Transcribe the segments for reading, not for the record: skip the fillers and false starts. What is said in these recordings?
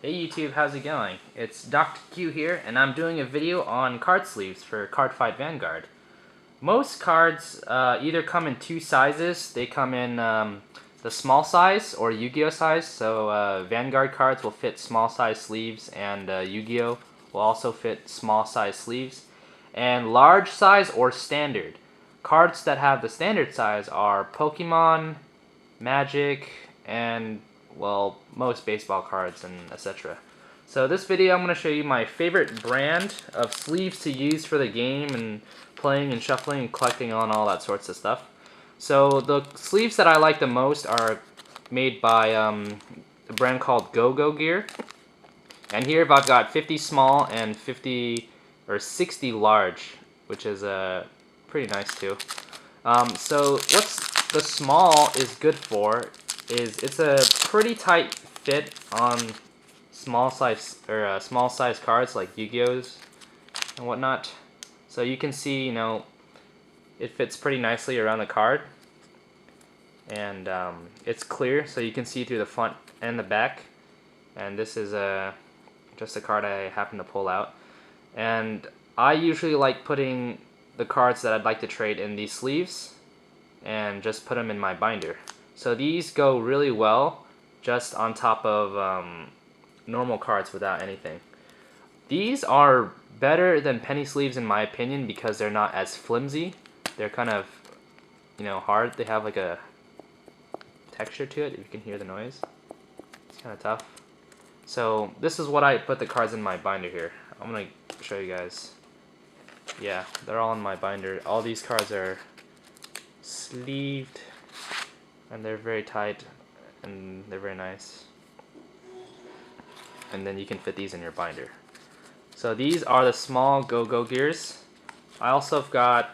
Hey YouTube, how's it going? It's Dr. Q here, and I'm doing a video on card sleeves for Cardfight Vanguard. Most cards either come in two sizes. They come in the small size or Yu-Gi-Oh size, so Vanguard cards will fit small size sleeves, and Yu-Gi-Oh will also fit small size sleeves. And large size or standard. Cards that have the standard size are Pokemon, Magic, and well, most baseball cards and etc. So this video I'm going to show you my favorite brand of sleeves to use for the game and playing and shuffling and collecting on all that sorts of stuff. So the sleeves that I like the most are made by a brand called Gogo gear. And here I've got 50 small and 50 or 60 large, which is pretty nice too. So what's the small is good for is it's a pretty tight fit on small size cards like Yu-Gi-Ohs and whatnot. So you can see, it fits pretty nicely around the card, and it's clear, so you can see through the front and the back. And this is just a card I happen to pull out, and I usually like putting the cards that I'd like to trade in these sleeves and just put them in my binder. So these go really well just on top of normal cards without anything. These are better than penny sleeves in my opinion because they're not as flimsy. They're kind of, hard. They have like a texture to it, if you can hear the noise. It's kind of tough. So this is what I put the cards in my binder here. I'm going to show you guys. Yeah, they're all in my binder. All these cards are sleeved, and they're very tight, and they're very nice. And then you can fit these in your binder. So these are the small Go-Go gears. I also have got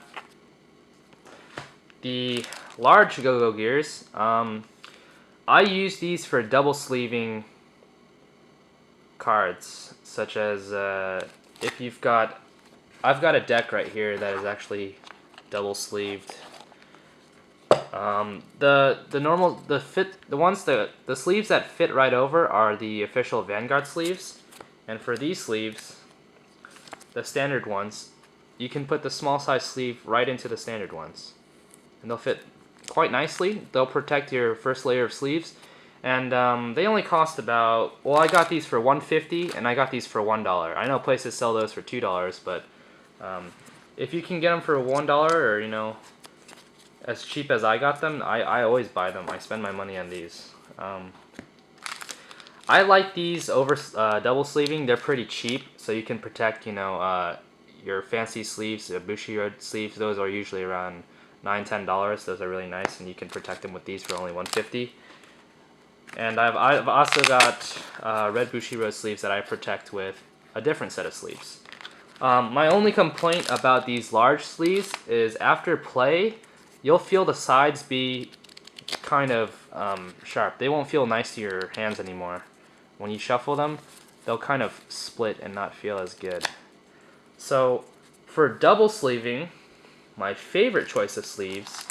the large Go-Go gears. I use these for double sleeving cards, such as if you've got, I've got a deck right here that is actually double sleeved. The sleeves that fit right over are the official Vanguard sleeves, and for these sleeves, the standard ones, you can put the small size sleeve right into the standard ones, and they'll fit quite nicely. They'll protect your first layer of sleeves, and they only cost about, well, I got these for $1.50 and I got these for $1. I know places sell those for $2, but if you can get them for $1 or as cheap as I got them, I always buy them. I spend my money on these. I like these over double sleeving. They're pretty cheap, so you can protect, your fancy sleeves, Bushiroad sleeves. Those are usually around $9–10. Those are really nice, and you can protect them with these for only $1.50. And I've also got red Bushiroad sleeves that I protect with a different set of sleeves. My only complaint about these large sleeves is after play, you'll feel the sides be kind of sharp. They won't feel nice to your hands anymore. When you shuffle them, they'll kind of split and not feel as good. So for double sleeving, my favorite choice of sleeves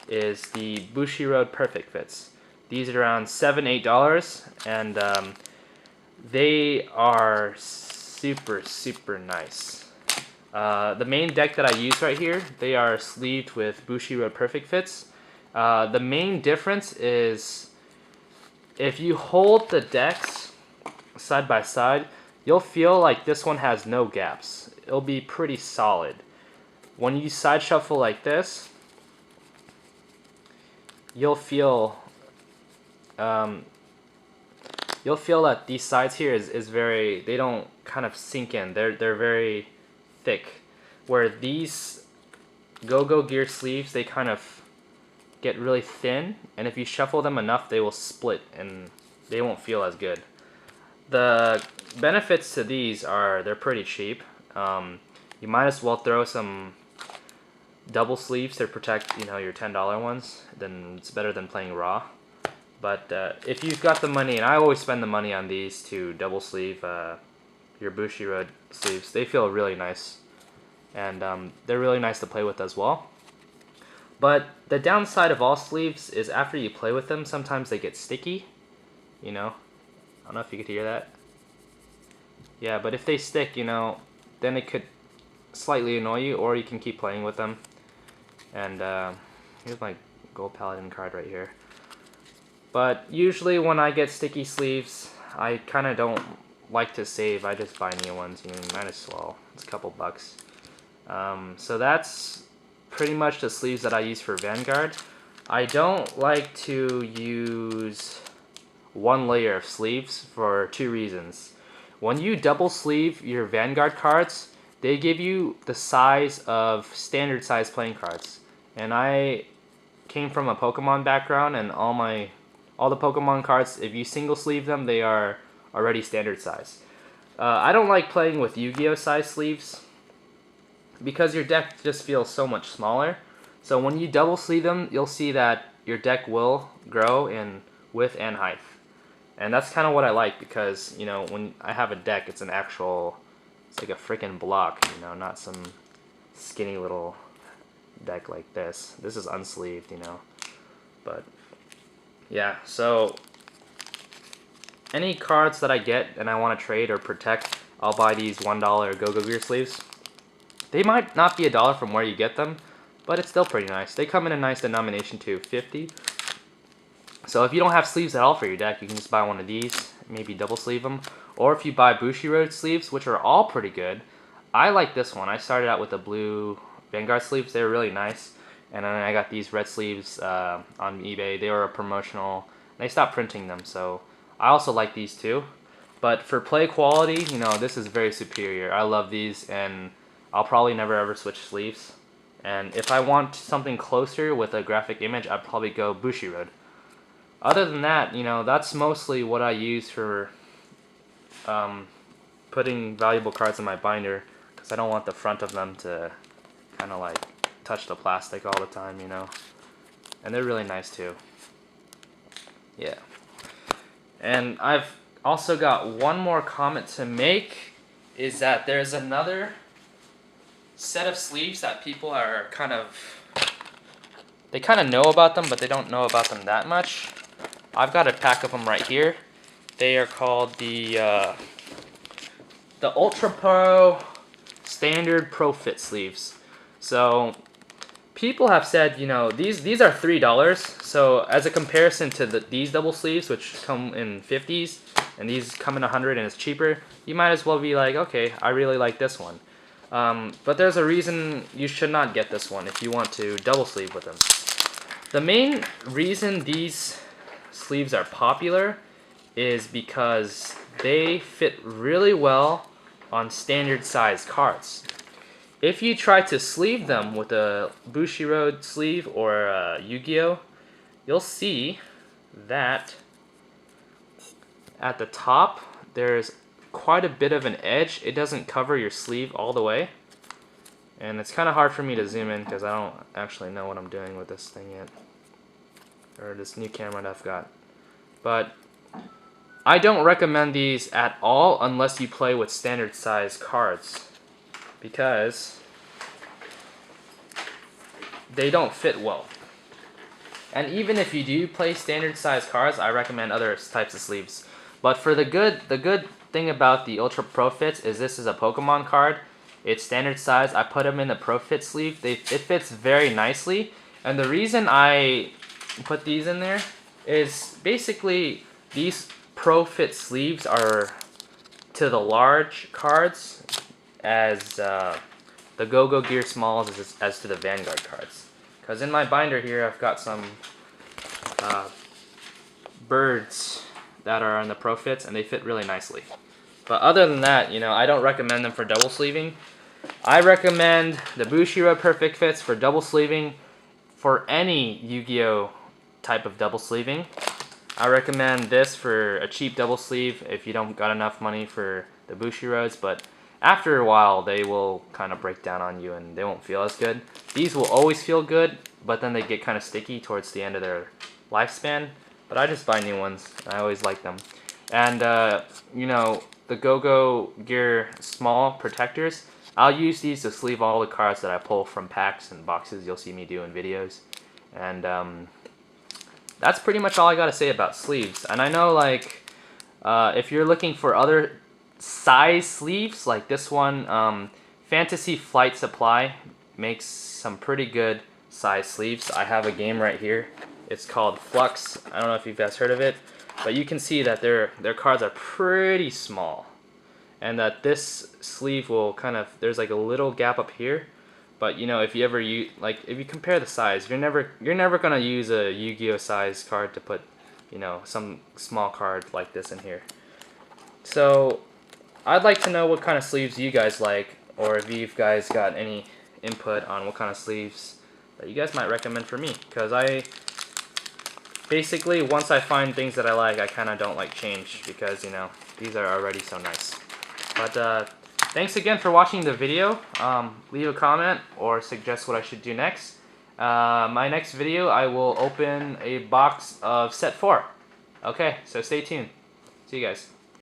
is the Bushiroad Perfect Fits. These are around $7–8, and they are super nice. The main deck that I use right here, they are sleeved with Bushiroad Perfect Fits. The main difference is if you hold the decks side by side, you'll feel like this one has no gaps. It'll be pretty solid. When you side shuffle like this, you'll feel that these sides here is very, they don't kind of sink in. They're very thick. Where these Go-Go gear sleeves, they kind of get really thin, and if you shuffle them enough, they will split and they won't feel as good. The benefits to these are they're pretty cheap. You might as well throw some double sleeves to protect, your $10 ones. Then it's better than playing raw. But if you've got the money, and I always spend the money on these to double sleeve your Bushiroad sleeves, they feel really nice, and they're really nice to play with as well. But the downside of all sleeves is after you play with them, sometimes they get sticky. I don't know if you could hear that. Yeah, but if they stick, you know, then it could slightly annoy you, or you can keep playing with them. And here's my gold paladin card right here. But usually when I get sticky sleeves, I kind of don't like to save. I just buy new ones. You know, might as well. It's a couple bucks. So that's pretty much the sleeves that I use for Vanguard. I don't like to use one layer of sleeves for two reasons. When you double sleeve your Vanguard cards, they give you the size of standard size playing cards. And I came from a Pokemon background, and all the Pokemon cards, if you single sleeve them, they are already standard size. I don't like playing with Yu-Gi-Oh size sleeves because your deck just feels so much smaller. So when you double sleeve them, you'll see that your deck will grow in width and height. And that's kind of what I like, because, you know, when I have a deck, it's like a freaking block, you know, not some skinny little deck like this. This is unsleeved, you know. But yeah, so any cards that I get and I want to trade or protect, I'll buy these $1 Gogo Gear sleeves. They might not be $1 from where you get them, but it's still pretty nice. They come in a nice denomination too, 50. So if you don't have sleeves at all for your deck, you can just buy one of these, maybe double sleeve them. Or if you buy Bushiroad sleeves, which are all pretty good, I like this one. I started out with the blue Vanguard sleeves. They were really nice. And then I got these red sleeves on eBay. They were a promotional. They stopped printing them, so I also like these too. But for play quality, you know, this is very superior. I love these, and I'll probably never ever switch sleeves. And if I want something closer with a graphic image, I'd probably go Bushiroad. Other than that, you know, that's mostly what I use for putting valuable cards in my binder, because I don't want the front of them to kind of like touch the plastic all the time, you know. And they're really nice too. Yeah. And I've also got one more comment to make, is that there's another set of sleeves that people are they kind of know about them, but they don't know about them that much. I've got a pack of them right here. They are called the Ultra Pro Standard Pro Fit sleeves. So people have said, you know, these are $3. So as a comparison to these double sleeves, which come in 50s, and these come in 100 and it's cheaper, you might as well be like, okay, I really like this one. But there's a reason you should not get this one if you want to double sleeve with them. The main reason these sleeves are popular is because they fit really well on standard size cards. If you try to sleeve them with a Bushiroad sleeve or a Yu-Gi-Oh, you'll see that at the top there's quite a bit of an edge. It doesn't cover your sleeve all the way. And it's kind of hard for me to zoom in because I don't actually know what I'm doing with this thing yet. Or this new camera that I've got. But I don't recommend these at all unless you play with standard size cards, because they don't fit well. And even if you do play standard size cards, I recommend other types of sleeves. But for the good thing about the Ultra Pro Fits is this is a Pokemon card. It's standard size. I put them in the Pro Fit sleeve. It fits very nicely. And the reason I put these in there is basically these Pro Fit sleeves are to the large cards as the Gogo Gear Smalls as to the Vanguard cards. Because in my binder here, I've got some birds that are on the Pro Fits, and they fit really nicely. But other than that, you know, I don't recommend them for double sleeving. I recommend the Bushiroad Perfect Fits for double sleeving for any Yu-Gi-Oh type of double sleeving. I recommend this for a cheap double sleeve if you don't got enough money for the Bushiroads, but after a while they will kind of break down on you and they won't feel as good. These will always feel good, but then they get kind of sticky towards the end of their lifespan. But I just buy new ones. I always like them. And you know, the Gogo Gear Small Protectors, I'll use these to sleeve all the cards that I pull from packs and boxes you'll see me do in videos. And that's pretty much all I gotta say about sleeves. And I know, like, if you're looking for other size sleeves like this one, Fantasy Flight Supply makes some pretty good size sleeves. I have a game right here. It's called Flux. I don't know if you guys heard of it, but you can see that their cards are pretty small, and that this sleeve will kind of, there's like a little gap up here. But you know, if you ever use, like, if you compare the size, you're never gonna use a Yu-Gi-Oh size card to put, you know, some small card like this in here. So I'd like to know what kind of sleeves you guys like, or if you guys got any input on what kind of sleeves that you guys might recommend for me. Because I basically, once I find things that I like, I kind of don't like change, because you know, these are already so nice. But thanks again for watching the video. Leave a comment or suggest what I should do next. My next video, I will open a box of set 4. Okay, so stay tuned. See you guys.